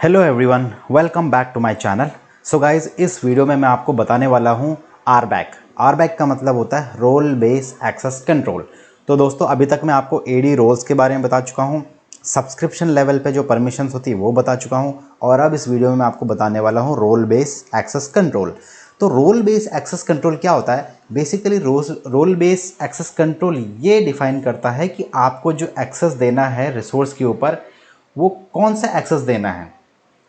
Hello everyone, welcome back to my channel. So guys, इस video में मैं आपको बताने वाला हूँ आरबैक। आरबैक का मतलब होता है रोल बेस एक्सेस कंट्रोल। तो दोस्तों, अभी तक मैं आपको एडी रोल्स के बारे में बता चुका हूँ, सब्सक्रिप्शन लेवल पे जो परमिशंस होती है वो बता चुका हूँ, और अब इस वीडियो में मैं आपको बताने वाला हूँ रोल बेस एक्सेस कंट्रोल। तो रोल बेस एक्सेस कंट्रोल क्या होता है? Basically role base access control ये डिफाइन करता है कि आपको जो एक्सेस देना है रिसोर्स के ऊपर, वो कौन सा एक्सेस देना है,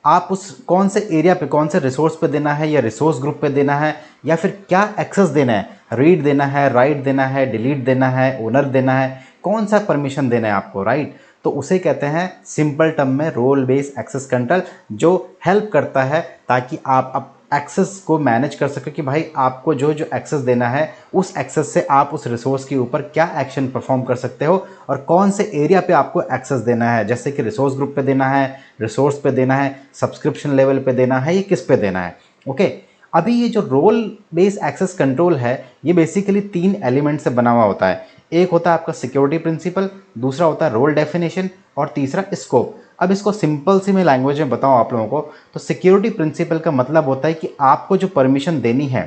आप उस कौन से एरिया पे, कौन से रिसोर्स पे देना है, या रिसोर्स ग्रुप पे देना है, या फिर क्या एक्सेस देना है, रीड देना है, राइट देना है, डिलीट देना है, ओनर देना है, कौन सा परमिशन देना है आपको, राइट। तो उसे कहते हैं सिंपल टर्म में रोल बेस एक्सेस कंट्रोल, जो हेल्प करता है ताकि आप एक्सेस को मैनेज कर सके कि भाई आपको जो जो एक्सेस देना है, उस एक्सेस से आप उस रिसोर्स के ऊपर क्या एक्शन परफॉर्म कर सकते हो, और कौन से एरिया पे आपको एक्सेस देना है, जैसे कि रिसोर्स ग्रुप पे देना है, रिसोर्स पे देना है, सब्सक्रिप्शन लेवल पे देना है, ये किस पे देना है। ओके, अभी ये जो रोल बेस एक्सेस कंट्रोल है, ये बेसिकली 3 एलिमेंट से बना हुआ होता है। एक होता है आपका सिक्योरिटी प्रिंसिपल, दूसरा होता है रोल डेफिनेशन, और तीसरा स्कोप। अब इसको सिंपल सी मैं लैंग्वेज में बताऊं आप लोगों को, तो सिक्योरिटी प्रिंसिपल का मतलब होता है कि आपको जो परमिशन देनी है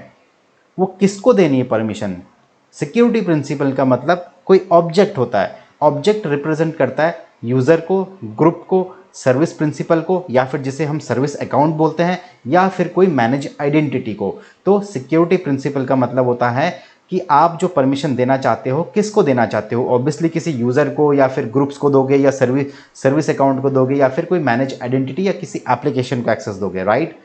वो किसको देनी है परमिशन। सिक्योरिटी प्रिंसिपल का मतलब कोई ऑब्जेक्ट होता है, ऑब्जेक्ट रिप्रेजेंट करता है यूज़र को, ग्रुप को, सर्विस प्रिंसिपल को, या फिर जिसे हम सर्विस अकाउंट बोलते हैं, या फिर कोई मैनेज आइडेंटिटी को। तो सिक्योरिटी प्रिंसिपल का मतलब होता है कि आप जो परमिशन देना चाहते हो किसको देना चाहते हो। ऑब्वियसली किसी यूज़र को, या फिर ग्रुप्स को दोगे, या सर्विस अकाउंट को दोगे, या फिर कोई मैनेज आइडेंटिटी या किसी एप्लीकेशन को एक्सेस दोगे, राइट।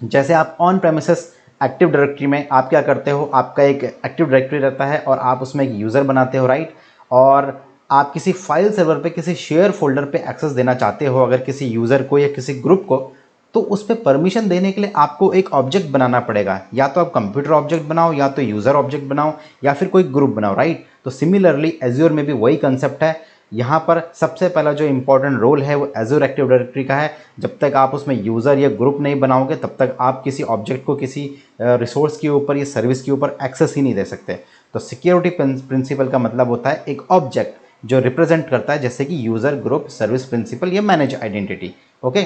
जैसे आप ऑन प्रेमिसेस एक्टिव डायरेक्टरी में आप क्या करते हो, आपका एक एक्टिव डायरेक्टरी रहता है और आप उसमें एक यूज़र बनाते हो, राइट। और आप किसी फाइल सर्वर पे, किसी शेयर फोल्डर पे एक्सेस देना चाहते हो अगर किसी यूज़र को या किसी ग्रुप को, तो उस पर परमिशन देने के लिए आपको एक ऑब्जेक्ट बनाना पड़ेगा। या तो आप कंप्यूटर ऑब्जेक्ट बनाओ, या तो यूज़र ऑब्जेक्ट बनाओ, या फिर कोई ग्रुप बनाओ, राइट। तो सिमिलरली एज्योर में भी वही कंसेप्ट है। यहाँ पर सबसे पहला जो इंपॉर्टेंट रोल है वो एज्योर एक्टिव डायरेक्टरी का है। जब तक आप उसमें यूज़र या ग्रुप नहीं बनाओगे, तब तक आप किसी ऑब्जेक्ट को किसी रिसोर्स के ऊपर या सर्विस के ऊपर एक्सेस ही नहीं दे सकते। तो सिक्योरिटी प्रिंसिपल का मतलब होता है एक ऑब्जेक्ट जो रिप्रेजेंट करता है, जैसे कि यूज़र, ग्रुप, सर्विस प्रिंसिपल या मैनेज आइडेंटिटी। ओके,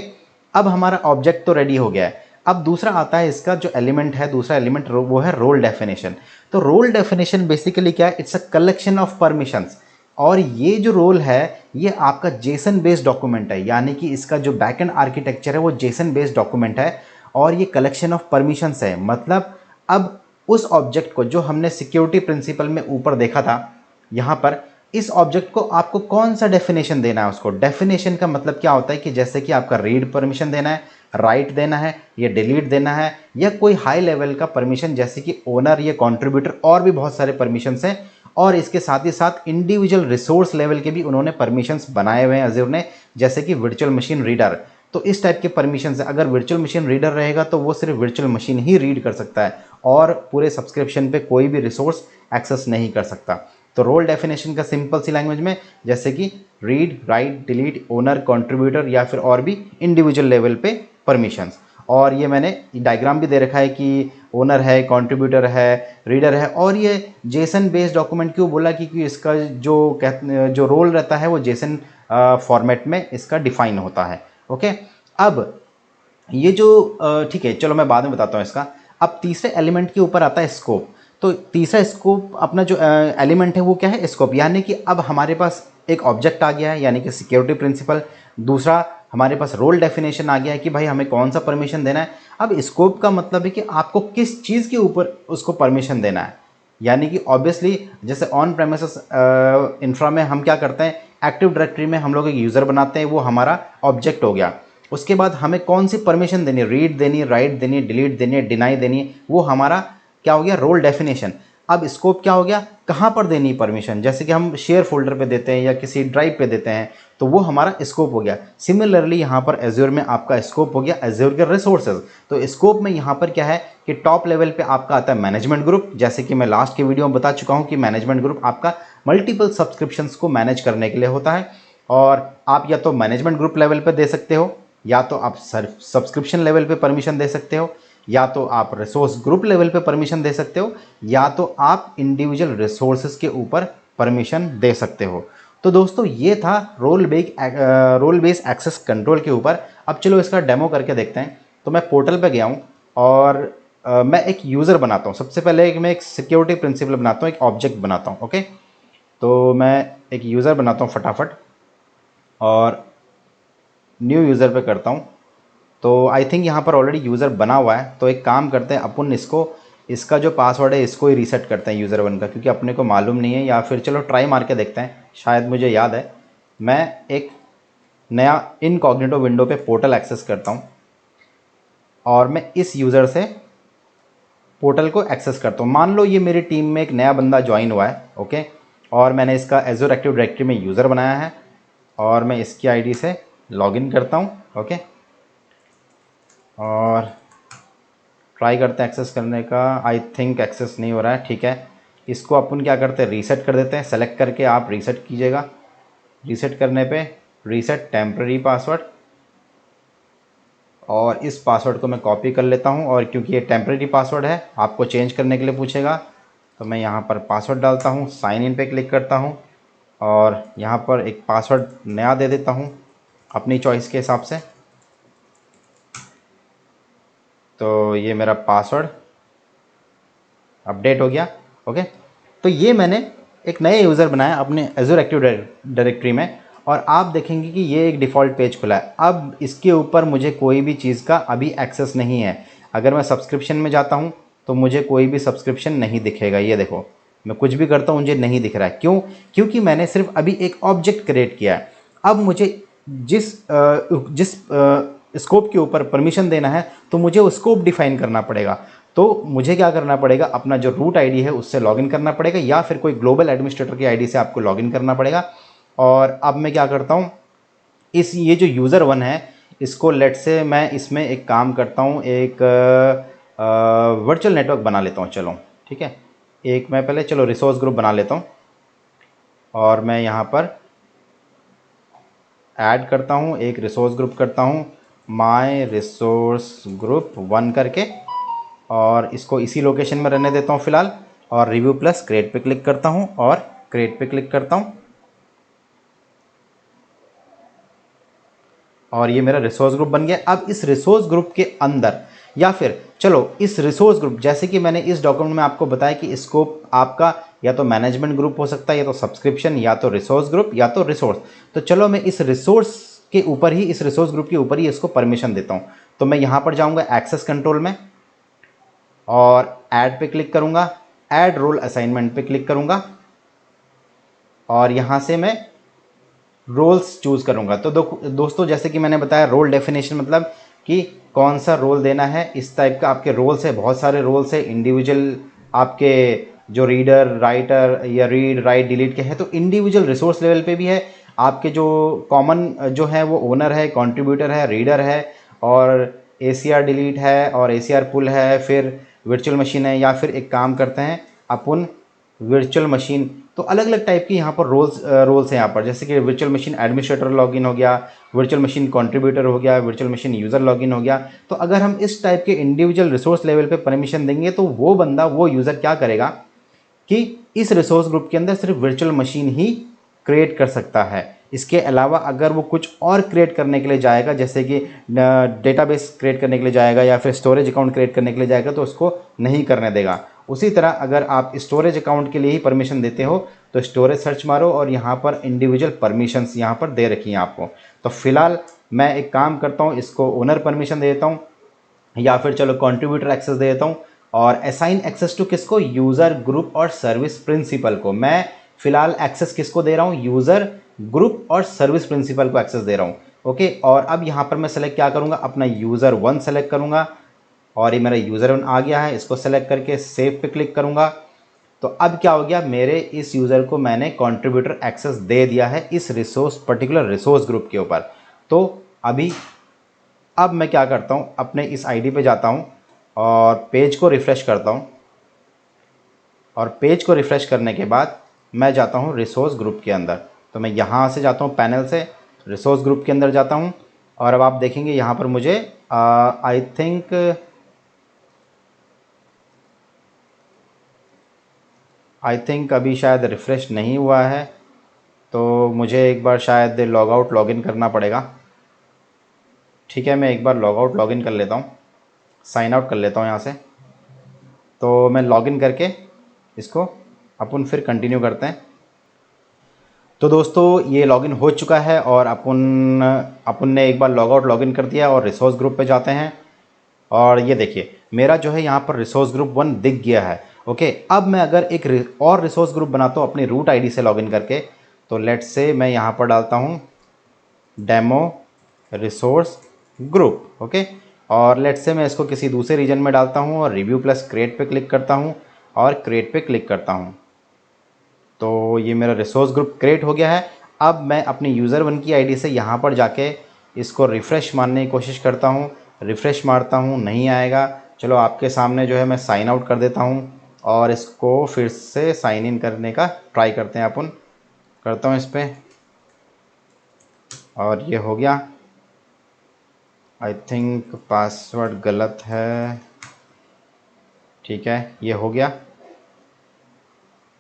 अब हमारा ऑब्जेक्ट तो रेडी हो गया है। अब दूसरा आता है इसका जो एलिमेंट है, दूसरा एलिमेंट वो है रोल डेफिनेशन। तो रोल डेफिनेशन बेसिकली क्या है? It's a collection of permissions. और ये जो रोल है ये आपका जेसन बेस्ड डॉक्यूमेंट है, यानी कि इसका जो बैकएंड आर्किटेक्चर है वो जेसन बेस्ड डॉक्यूमेंट है, और ये कलेक्शन ऑफ परमिशंस है। मतलब अब उस ऑब्जेक्ट को जो हमने सिक्योरिटी प्रिंसिपल में ऊपर देखा था, यहाँ पर इस ऑब्जेक्ट को आपको कौन सा डेफिनेशन देना है उसको। डेफिनेशन का मतलब क्या होता है कि जैसे कि आपका रीड परमिशन देना है, राइट देना है, या डिलीट देना है, या कोई हाई लेवल का परमिशन जैसे कि ओनर या कॉन्ट्रीब्यूटर, और भी बहुत सारे परमिशंस हैं। और इसके साथ ही साथ इंडिविजुअल रिसोर्स लेवल के भी उन्होंने परमिशंस बनाए हुए हैं अज़ूर ने, जैसे कि वर्चुअल मशीन रीडर। तो इस टाइप के परमिशंस है। अगर वर्चुअल मशीन रीडर रहेगा तो वो सिर्फ वर्चुअल मशीन ही रीड कर सकता है, और पूरे सब्सक्रिप्शन पे कोई भी रिसोर्स एक्सेस नहीं कर सकता। तो रोल डेफिनेशन का सिंपल सी लैंग्वेज में, जैसे कि read, right, delete, owner, contributor, या फिर और भी इंडिविजुअल लेवल पे परमिशंस। और ये मैंने डायग्राम भी दे रखा है कि ओनर है, कंट्रीब्यूटर है, रीडर है। और ये जेसन बेस्ड डॉक्यूमेंट क्यों बोला? क्योंकि इसका जो रोल रहता है वो जेसन फॉर्मेट में इसका डिफाइन होता है। ओके, अब ये जो ठीक है, चलो मैं बाद में बताता हूँ इसका। अब तीसरे एलिमेंट के ऊपर आता है स्कोप। तो तीसरा स्कोप अपना जो एलिमेंट है वो क्या है? स्कोप। यानी कि अब हमारे पास एक ऑब्जेक्ट आ गया है, यानी कि सिक्योरिटी प्रिंसिपल। दूसरा, हमारे पास रोल डेफिनेशन आ गया है कि भाई हमें कौन सा परमिशन देना है। अब स्कोप का मतलब है कि आपको किस चीज़ के ऊपर उसको परमिशन देना है। यानी कि ऑब्वियसली जैसे ऑन प्रेमिसेस इंफ्रा में हम क्या करते हैं, एक्टिव डायरेक्टरी में हम लोग एक यूज़र बनाते हैं, वो हमारा ऑब्जेक्ट हो गया। उसके बाद हमें कौन सी परमिशन देनी है, रीड देनी है, राइट देनी है, डिलीट देनी है, डिनाई देनी है, वो हमारा क्या हो गया? Role definition. अब स्कोप क्या हो गया? कहाँ पर देनी है परमिशन। जैसे कि हम शेयर फोल्डर पे देते हैं या किसी ड्राइव पे देते हैं, तो वो हमारा स्कोप हो गया। सिमिलरली यहाँ पर एज्योर में आपका स्कोप हो गया एज्योर के रिसोर्सेज। तो स्कोप में यहाँ पर क्या है कि टॉप लेवल पे आपका आता है मैनेजमेंट ग्रुप। जैसे कि मैं लास्ट के वीडियो में बता चुका हूँ कि मैनेजमेंट ग्रुप आपका मल्टीपल सब्सक्रिप्शंस को मैनेज करने के लिए होता है। और आप या तो मैनेजमेंट ग्रुप लेवल पे दे सकते हो, या तो आप सब्सक्रिप्शन लेवल पे परमिशन दे सकते हो, या तो आप रिसोर्स ग्रुप लेवल पे परमिशन दे सकते हो, या तो आप इंडिविजुअल रिसोर्सेज के ऊपर परमिशन दे सकते हो। तो दोस्तों ये था रोल बेस एक्सेस कंट्रोल के ऊपर। अब चलो इसका डेमो करके देखते हैं। तो मैं पोर्टल पे गया हूँ और मैं एक यूज़र बनाता हूँ। सबसे पहले मैं एक सिक्योरिटी प्रिंसिपल बनाता हूँ, एक ऑब्जेक्ट बनाता हूँ। ओके, तो मैं एक यूज़र बनाता हूँ फटाफट और न्यू यूज़र पे करता हूँ। तो आई थिंक यहाँ पर ऑलरेडी यूज़र बना हुआ है। तो एक काम करते हैं, अपन इसका जो पासवर्ड है इसको ही रीसेट करते हैं यूज़र वन का, क्योंकि अपने को मालूम नहीं है। या फिर चलो ट्राई मार के देखते हैं, शायद मुझे याद है। मैं एक नया इनकॉग्निटो विंडो पे पोर्टल एक्सेस करता हूँ और मैं इस यूज़र से पोर्टल को एक्सेस करता हूँ। मान लो ये मेरी टीम में एक नया बंदा ज्वाइन हुआ है। ओके, और मैंने इसका एजोर एक्टिव डायरेक्टरी में यूज़र बनाया है और मैं इसकी आईडी से लॉगिन करता हूँ। ओके, और ट्राई करते हैं एक्सेस करने का। आई थिंक एक्सेस नहीं हो रहा है। ठीक है, इसको अपन क्या करते हैं, रीसेट कर देते हैं। सेलेक्ट करके आप रीसेट कीजिएगा। रीसेट करने पे रीसेट टेम्प्रेरी पासवर्ड, और इस पासवर्ड को मैं कॉपी कर लेता हूँ। और क्योंकि ये टेम्प्रेरी पासवर्ड है, आपको चेंज करने के लिए पूछेगा, तो मैं यहाँ पर पासवर्ड डालता हूँ, साइन इन पे क्लिक करता हूँ और यहाँ पर एक पासवर्ड नया दे देता हूँ अपनी चॉइस के हिसाब से। तो ये मेरा पासवर्ड अपडेट हो गया। ओके, तो ये मैंने एक नया यूज़र बनाया अपने एजोर एक्टिव डायरेक्टरी में और आप देखेंगे कि ये एक डिफ़ॉल्ट पेज खुला है। अब इसके ऊपर मुझे कोई भी चीज़ का अभी एक्सेस नहीं है। अगर मैं सब्सक्रिप्शन में जाता हूँ तो मुझे कोई भी सब्सक्रिप्शन नहीं दिखेगा। ये देखो, मैं कुछ भी करता हूँ मुझे नहीं दिख रहा है। क्यों? क्योंकि मैंने सिर्फ अभी एक ऑब्जेक्ट क्रिएट किया है। अब मुझे जिस स्कोप के ऊपर परमिशन देना है तो मुझे वो स्कोप डिफाइन करना पड़ेगा। तो मुझे क्या करना पड़ेगा, अपना जो रूट आईडी है उससे लॉगिन करना पड़ेगा या फिर कोई ग्लोबल एडमिनिस्ट्रेटर की आईडी से आपको लॉगिन करना पड़ेगा। और अब मैं क्या करता हूँ, ये जो यूज़र वन है इसको लेट से मैं इसमें एक काम करता हूँ, एक वर्चुअल नेटवर्क बना लेता हूँ। चलो ठीक है, एक मैं पहले चलो रिसोर्स ग्रुप बना लेता हूँ और मैं यहाँ पर ऐड करता हूँ, एक रिसोर्स ग्रुप करता हूँ, माय रिसोर्स ग्रुप 1 करके, और इसको इसी लोकेशन में रहने देता हूँ फ़िलहाल। और रिव्यू प्लस क्रिएट पे क्लिक करता हूँ और क्रिएट पे क्लिक करता हूँ और ये मेरा रिसोर्स ग्रुप बन गया। अब इस रिसोर्स ग्रुप के अंदर, या फिर चलो इस रिसोर्स ग्रुप, जैसे कि मैंने इस डॉक्यूमेंट में आपको बताया कि स्कोप आपका या तो मैनेजमेंट ग्रुप हो सकता है, या तो सब्सक्रिप्शन, या तो रिसोर्स ग्रुप, या तो रिसोर्स। तो चलो मैं इस रिसोर्स के ऊपर ही, इस रिसोर्स ग्रुप के ऊपर ही इसको परमिशन देता हूँ। तो मैं यहाँ पर जाऊँगा एक्सेस कंट्रोल में और ऐड पे क्लिक करूँगा, ऐड रोल असाइनमेंट पे क्लिक करूँगा और यहाँ से मैं रोल्स चूज़ करूँगा। तो दोस्तों जैसे कि मैंने बताया, रोल डेफिनेशन मतलब कि कौन सा रोल देना है। इस टाइप का आपके रोल्स है, बहुत सारे रोल्स है इंडिविजुअल आपके, जो रीडर राइटर या रीड राइट डिलीट के हैं, तो इंडिविजुअल रिसोर्स लेवल पे भी है। आपके जो कॉमन जो है वो ओनर है, कंट्रीब्यूटर है, रीडर है, और ACR डिलीट है और ACR पुल है, फिर वर्चुअल मशीन है। या फिर एक काम करते हैं अपन, वर्चुअल मशीन, तो अलग अलग टाइप की यहाँ पर रोल्स हैं यहाँ पर, जैसे कि वर्चुअल मशीन एडमिनिस्ट्रेटर लॉगिन हो गया, वर्चुअल मशीन कंट्रीब्यूटर हो गया, वर्चुअल मशीन यूज़र लॉगिन हो गया। तो अगर हम इस टाइप के इंडिविजुअल रिसोर्स लेवल पे परमिशन देंगे तो वो बंदा, वो यूज़र क्या करेगा कि इस रिसोर्स ग्रुप के अंदर सिर्फ वर्चुअल मशीन ही क्रिएट कर सकता है। इसके अलावा अगर वो कुछ और क्रिएट करने के लिए जाएगा, जैसे कि डेटाबेस क्रिएट करने के लिए जाएगा या फिर स्टोरेज अकाउंट क्रिएट करने के लिए जाएगा, तो उसको नहीं करने देगा। उसी तरह अगर आप स्टोरेज अकाउंट के लिए ही परमिशन देते हो तो स्टोरेज सर्च मारो और यहाँ पर इंडिविजुअल परमिशंस यहाँ पर दे रखी हैं आपको। तो फिलहाल मैं एक काम करता हूँ, इसको ओनर परमिशन दे देता हूँ या फिर चलो कंट्रीब्यूटर एक्सेस दे देता हूँ। और असाइन एक्सेस टू किसको, यूज़र ग्रुप और सर्विस प्रिंसिपल को। मैं फिलहाल एक्सेस किसको दे रहा हूँ, यूज़र ग्रुप और सर्विस प्रिंसिपल को एक्सेस दे रहा हूँ। ओके, और अब यहाँ पर मैं सेलेक्ट क्या करूँगा, अपना यूज़र वन सेलेक्ट करूँगा और ये मेरा यूज़र वन आ गया है। इसको सेलेक्ट करके सेव पे क्लिक करूँगा। तो अब क्या हो गया, मेरे इस यूज़र को मैंने कंट्रीब्यूटर एक्सेस दे दिया है इस पर्टिकुलर रिसोर्स ग्रुप के ऊपर। तो अभी अब मैं क्या करता हूँ, अपने इस आईडी पे जाता हूँ और पेज को रिफ़्रेश करता हूँ, और पेज को रिफ़्रेश करने के बाद मैं जाता हूँ रिसोर्स ग्रुप के अंदर। तो मैं यहाँ से जाता हूँ, पैनल से रिसोर्स ग्रुप के अंदर जाता हूँ और अब आप देखेंगे यहाँ पर मुझे आई थिंक अभी शायद रिफ़्रेश नहीं हुआ है। तो मुझे एक बार शायद लॉग आउट लॉगिन करना पड़ेगा। ठीक है, मैं एक बार लॉग आउट लॉगिन कर लेता हूँ, साइन आउट कर लेता हूँ यहाँ से। तो मैं लॉगिन करके इसको अपन फिर कंटिन्यू करते हैं। तो दोस्तों ये लॉगिन हो चुका है और अपन ने एक बार लॉग आउट लॉगिन कर दिया और रिसोर्स ग्रुप पे जाते हैं। और ये देखिए मेरा जो है यहाँ पर रिसोर्स ग्रुप 1 दिख गया है। ओके, अब मैं अगर एक और रिसोर्स ग्रुप बनाता हूँ अपनी रूट आईडी से लॉगिन करके, तो लेट्स से मैं यहाँ पर डालता हूँ डेमो रिसोर्स ग्रुप। ओके, और लेट्स से मैं इसको किसी दूसरे रीजन में डालता हूँ और रिव्यू प्लस क्रिएट पे क्लिक करता हूँ और क्रिएट पे क्लिक करता हूँ। तो ये मेरा रिसोर्स ग्रुप क्रिएट हो गया है। अब मैं अपनी यूज़र 1 की आईडी से यहाँ पर जाके इसको रिफ़्रेश मारने की कोशिश करता हूँ। रिफ़्रेश मारता हूँ, नहीं आएगा। चलो आपके सामने जो है मैं साइन आउट कर देता हूँ और इसको फिर से साइन इन करने का ट्राई करते हैं अपन। करता हूँ इस पर और ये हो गया। आई थिंक पासवर्ड गलत है। ठीक है, ये हो गया।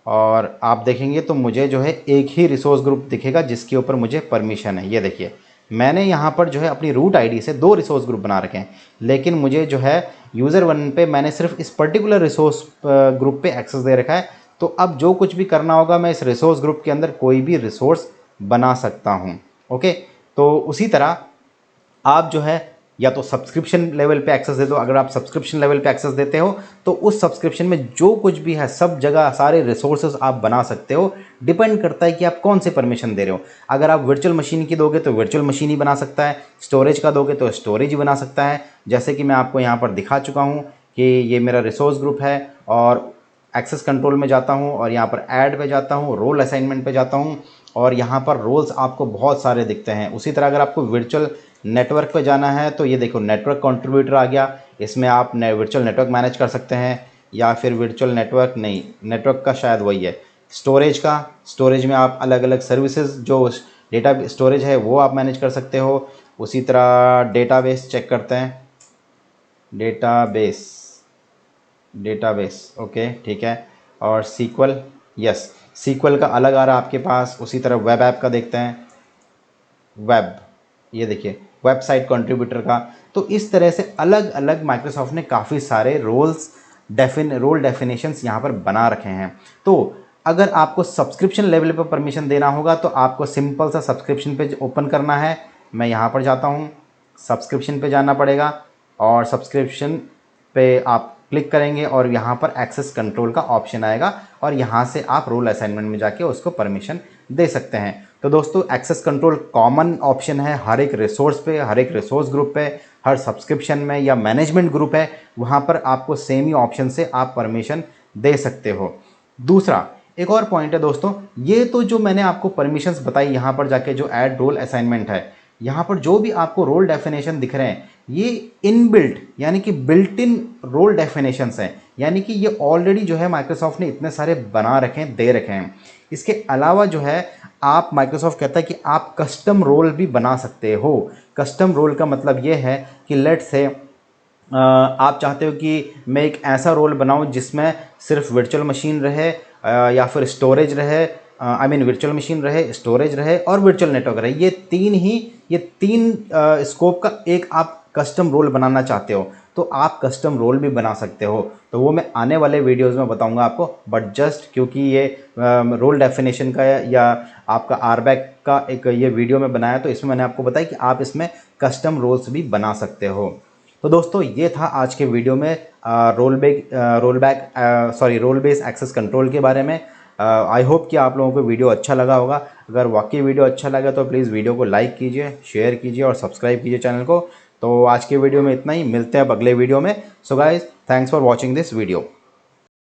और आप देखेंगे तो मुझे जो है एक ही रिसोर्स ग्रुप दिखेगा जिसके ऊपर मुझे परमिशन है। ये देखिए मैंने यहाँ पर जो है अपनी रूट आईडी से 2 रिसोर्स ग्रुप बना रखे हैं, लेकिन मुझे जो है यूज़र 1 पे मैंने सिर्फ इस पर्टिकुलर रिसोर्स ग्रुप पे एक्सेस दे रखा है। तो अब जो कुछ भी करना होगा मैं इस रिसोर्स ग्रुप के अंदर कोई भी रिसोर्स बना सकता हूँ। ओके, तो उसी तरह आप जो है या तो सब्सक्रिप्शन लेवल पे एक्सेस दे दो। अगर आप सब्सक्रिप्शन लेवल पे एक्सेस देते हो तो उस सब्सक्रिप्शन में जो कुछ भी है सब जगह सारे रिसोर्सेज आप बना सकते हो। डिपेंड करता है कि आप कौन से परमिशन दे रहे हो। अगर आप वर्चुअल मशीन की दोगे तो वर्चुअल मशीन ही बना सकता है, स्टोरेज का दोगे तो स्टोरेज ही बना सकता है। जैसे कि मैं आपको यहाँ पर दिखा चुका हूँ कि ये मेरा रिसोर्स ग्रुप है और एक्सेस कंट्रोल में जाता हूँ और यहाँ पर ऐड पे जाता हूँ, रोल असाइनमेंट पे जाता हूँ और यहाँ पर रोल्स आपको बहुत सारे दिखते हैं। उसी तरह अगर आपको वर्चुअल नेटवर्क पे जाना है तो ये देखो नेटवर्क कंट्रीब्यूटर आ गया। इसमें आप वर्चुअल नेटवर्क मैनेज कर सकते हैं, या फिर वर्चुअल नेटवर्क नहीं, नेटवर्क का शायद वही है। स्टोरेज में आप अलग अलग सर्विसेज जो डेटा स्टोरेज है वो आप मैनेज कर सकते हो। उसी तरह डेटाबेस चेक करते हैं, डेटाबेस ओके ठीक है। और सीक्वल, यस सीक्वल का अलग आ रहा है आपके पास। उसी तरह वेब ऐप का देखते हैं, वेब, ये देखिए वेबसाइट कंट्रीब्यूटर का। तो इस तरह से अलग अलग माइक्रोसॉफ्ट ने काफ़ी सारे रोल डेफिनेशंस यहाँ पर बना रखे हैं। तो अगर आपको सब्सक्रिप्शन लेवल पर परमिशन देना होगा तो आपको सिंपल सा सब्सक्रिप्शन पेज ओपन करना है। मैं यहाँ पर जाता हूँ, सब्सक्रिप्शन पे जाना पड़ेगा और सब्सक्रिप्शन पे आप क्लिक करेंगे और यहाँ पर एक्सेस कंट्रोल का ऑप्शन आएगा और यहाँ से आप रोल असाइनमेंट में जाके उसको परमिशन दे सकते हैं। तो दोस्तों एक्सेस कंट्रोल कॉमन ऑप्शन है हर एक रिसोर्स पे, हर एक रिसोर्स ग्रुप पे, हर सब्सक्रिप्शन में या मैनेजमेंट ग्रुप है वहाँ पर आपको सेम ही ऑप्शन से आप परमिशन दे सकते हो। दूसरा एक और पॉइंट है दोस्तों, ये तो जो मैंने आपको परमिशंस बताई यहाँ पर जाके जो ऐड रोल असाइनमेंट है, यहाँ पर जो भी आपको रोल डेफिनेशन दिख रहे हैं ये इनबिल्ट यानी कि बिल्ट इन रोल डेफिनेशंस हैं। यानी कि ये ऑलरेडी जो है माइक्रोसॉफ्ट ने इतने सारे बना रखे हैं, दे रखे हैं। इसके अलावा जो है आप माइक्रोसॉफ्ट कहता है कि आप कस्टम रोल भी बना सकते हो। कस्टम रोल का मतलब ये है कि लेट से आप चाहते हो कि मैं एक ऐसा रोल बनाऊं जिसमें सिर्फ वर्चुअल मशीन रहे या फिर स्टोरेज रहे, आई मीन वर्चुअल मशीन रहे, स्टोरेज रहे और वर्चुअल नेटवर्क रहे। ये तीन स्कोप का एक आप कस्टम रोल बनाना चाहते हो तो आप कस्टम रोल भी बना सकते हो। तो वो मैं आने वाले वीडियोस में बताऊंगा आपको। बट जस्ट क्योंकि ये रोल डेफिनेशन का या आपका आरबैक का एक ये वीडियो में बनाया तो इसमें मैंने आपको बताया कि आप इसमें कस्टम रोल्स भी बना सकते हो। तो दोस्तों ये था आज के वीडियो में रोल बेस एक्सेस कंट्रोल के बारे में। आई होप कि आप लोगों को वीडियो अच्छा लगा होगा। अगर वाकई वीडियो अच्छा लगा तो प्लीज़ वीडियो को लाइक कीजिए, शेयर कीजिए और सब्सक्राइब कीजिए चैनल को। तो आज के वीडियो में इतना ही, मिलते हैं अब अगले वीडियो में। So guys thanks for watching this video.